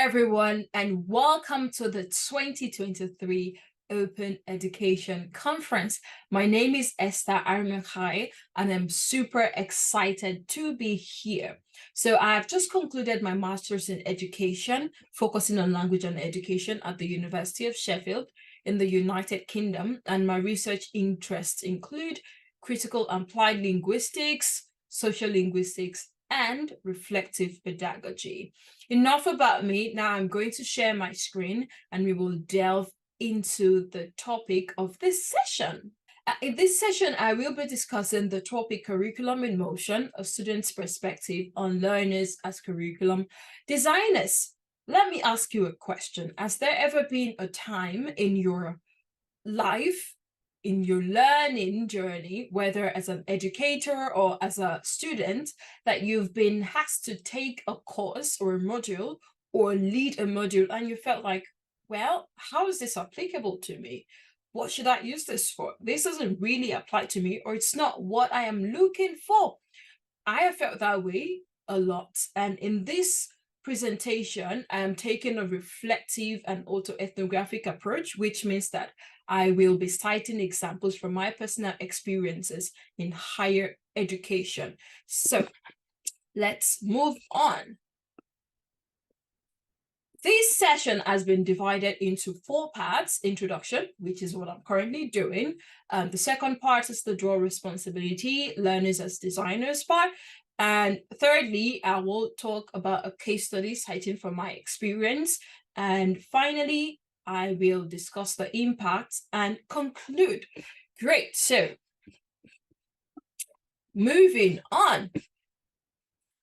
everyone, and welcome to the 2023 Open Education Conference. My name is Esther Airemionkhale, and I'm super excited to be here. So I have just concluded my master's in education, focusing on language and education at the University of Sheffield in the United Kingdom, and my research interests include critical applied linguistics, social linguistics, and reflective pedagogy. Enough about me. Now I'm going to share my screen and we will delve into the topic of this session. In this session, I will be discussing the topic Curriculum in Motion, a student's perspective on learners as curriculum designers. Let me ask you a question. Has there ever been a time in your life, in your learning journey, whether as an educator or as a student, that you've been asked to take a course or a module or lead a module and you felt like, well, how is this applicable to me? What should I use this for? This doesn't really apply to me, or it's not what I am looking for. I have felt that way a lot. And in this presentation, I am taking a reflective and autoethnographic approach, which means that I will be citing examples from my personal experiences in higher education. So let's move on. This session has been divided into 4 parts: introduction, which is what I'm currently doing. The second part is the dual responsibility, learners as designers part. And thirdly, I will talk about a case study citing from my experience. And finally, I will discuss the impact and conclude. Great, so moving on.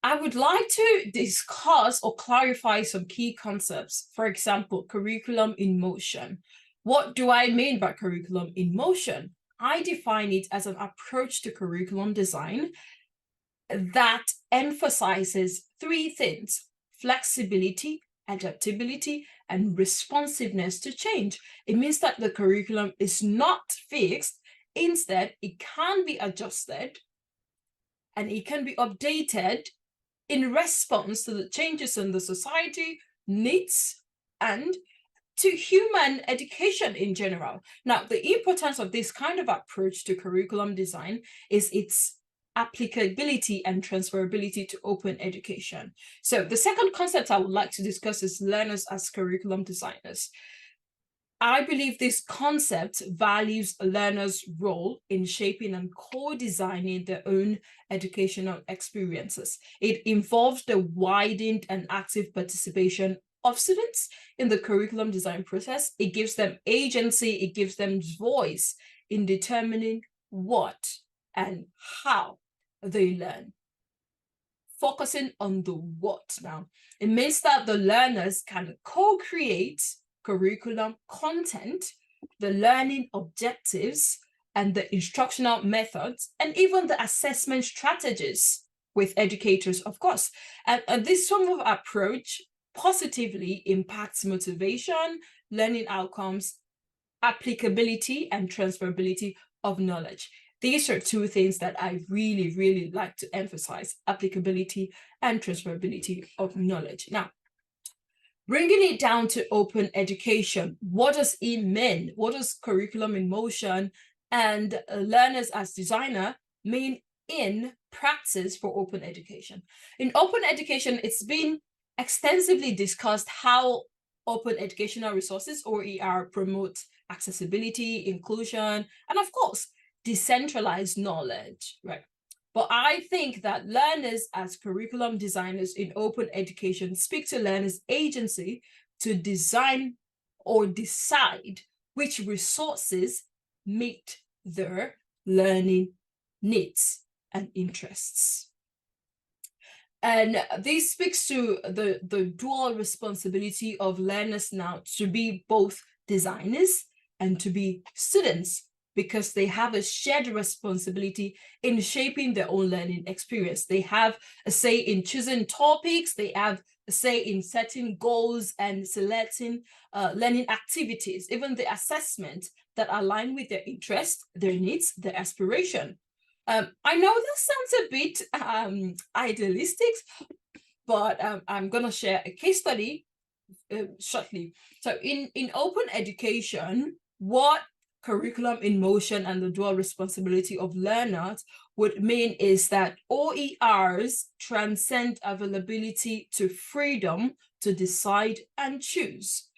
I would like to discuss or clarify some key concepts. For example, curriculum in motion. What do I mean by curriculum in motion? I define it as an approach to curriculum design that emphasizes 3 things: flexibility, adaptability, and responsiveness to change. It means that the curriculum is not fixed. Instead, it can be adjusted and it can be updated in response to the changes in the society, needs, and to human education in general. Now, the importance of this kind of approach to curriculum design is its applicability and transferability to open education. So the second concept I would like to discuss is learners as curriculum designers. I believe this concept values a learner's role in shaping and co-designing their own educational experiences. It involves the widened and active participation of students in the curriculum design process. It gives them agency, it gives them voice in determining what and how they learn. Focusing on the what now. It means that the learners can co-create curriculum content, the learning objectives, and the instructional methods, and even the assessment strategies with educators, of course. And this form of approach positively impacts motivation, learning outcomes, applicability, and transferability of knowledge. These are 2 things that I really, really like to emphasize: applicability and transferability of knowledge. Now, bringing it down to open education, what does it mean? What does curriculum in motion and learners as designer mean in practice for open education? In open education, it's been extensively discussed how open educational resources, or OER, promote accessibility, inclusion, and of course, decentralized knowledge, right? But I think that learners as curriculum designers in open education speak to learners' agency to design or decide which resources meet their learning needs and interests. And this speaks to the dual responsibility of learners now to be both designers and to be students, because they have a shared responsibility in shaping their own learning experience. They have a say in choosing topics, they have a say in setting goals and selecting learning activities, even the assessment that align with their interests, their needs, their aspiration. I know that sounds a bit idealistic, but I'm going to share a case study shortly. So in open education, what curriculum in motion and the dual responsibility of learners would mean is that OERs transcend availability to freedom to decide and choose.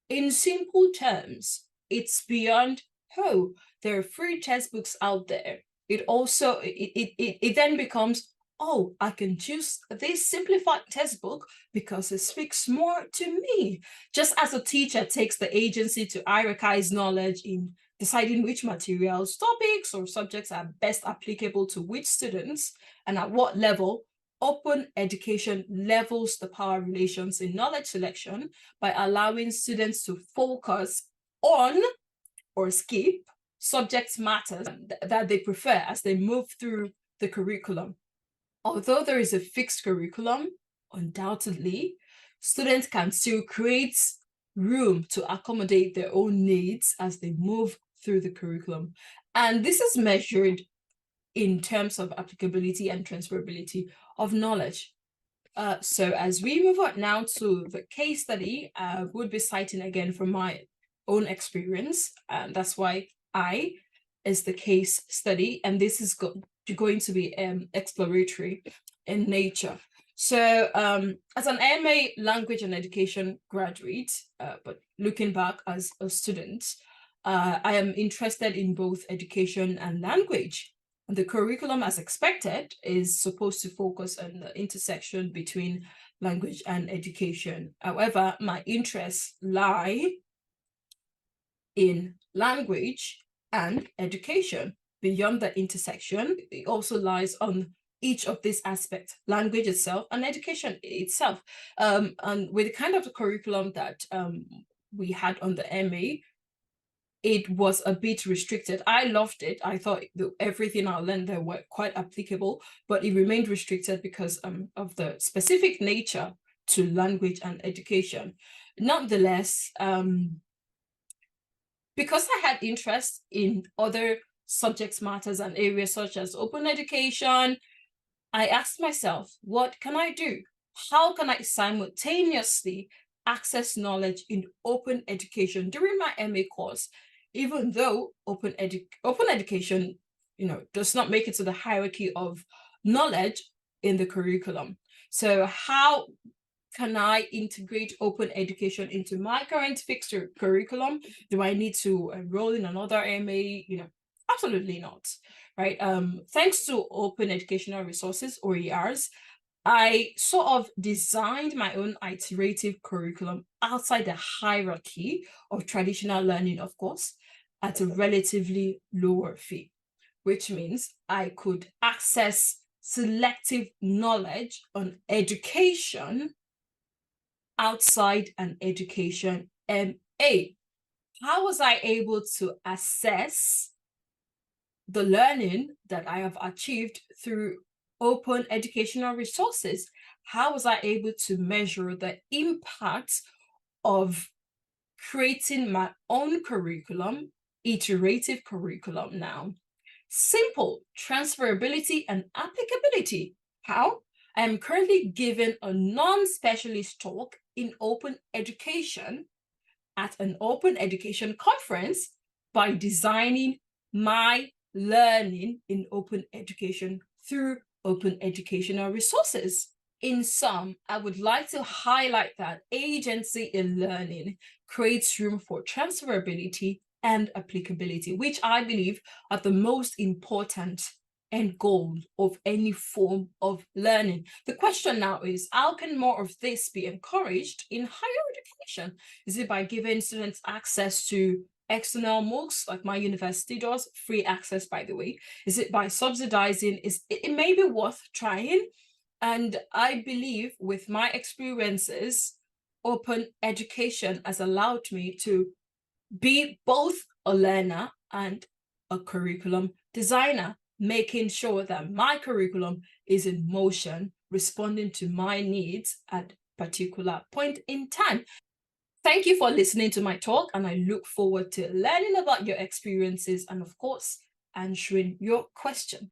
In simple terms, it's beyond, oh, there are free textbooks out there. It then becomes, oh, I can choose this simplified textbook because it speaks more to me. Just as a teacher takes the agency to hierarchize knowledge in deciding which materials, topics, or subjects are best applicable to which students and at what level, open education levels the power relations in knowledge selection by allowing students to focus on or skip subject matters that they prefer as they move through the curriculum. Although there is a fixed curriculum, undoubtedly, students can still create room to accommodate their own needs as they move through the curriculum. And this is measured in terms of applicability and transferability of knowledge. So as we move on now to the case study, I would be citing again from my own experience. That's why I is the case study, and this is going to be exploratory in nature. So as an MA Language and Education graduate, but looking back as a student, I am interested in both education and language. And the curriculum, as expected, is supposed to focus on the intersection between language and education. However, my interests lie in language and education. Beyond the intersection, it also lies on each of these aspects, language itself and education itself. And with the kind of the curriculum that we had on the MA, it was a bit restricted. I loved it. I thought everything I learned there were quite applicable, but it remained restricted because of the specific nature to language and education. Nonetheless, because I had interest in other subject matters and areas such as open education, I asked myself, what can I do? How can I simultaneously access knowledge in open education during my MA course, even though open education, does not make it to the hierarchy of knowledge in the curriculum? So how can I integrate open education into my current fixed curriculum? Do I need to enroll in another MA? Absolutely not, right? Thanks to open educational resources, OERs, I sort of designed my own iterative curriculum outside the hierarchy of traditional learning, of course, at a relatively lower fee, which means I could access selective knowledge on education outside an education MA. How was I able to assess the learning that I have achieved through open educational resources? How was I able to measure the impact of creating my own curriculum, iterative curriculum now? Simple, transferability and applicability. How? I am currently giving a non-specialist talk in open education at an open education conference by designing my learning in open education through open educational resources. In sum, I would like to highlight that agency in learning creates room for transferability and applicability, which I believe are the most important end goal of any form of learning. The question now is, how can more of this be encouraged in higher education? Is it by giving students access to external MOOCs like my university does, free access, by the way? Is it by subsidizing? It may be worth trying. And I believe with my experiences, open education has allowed me to be both a learner and a curriculum designer, making sure that my curriculum is in motion, responding to my needs at a particular point in time. Thank you for listening to my talk, and I look forward to learning about your experiences and, of course, answering your question.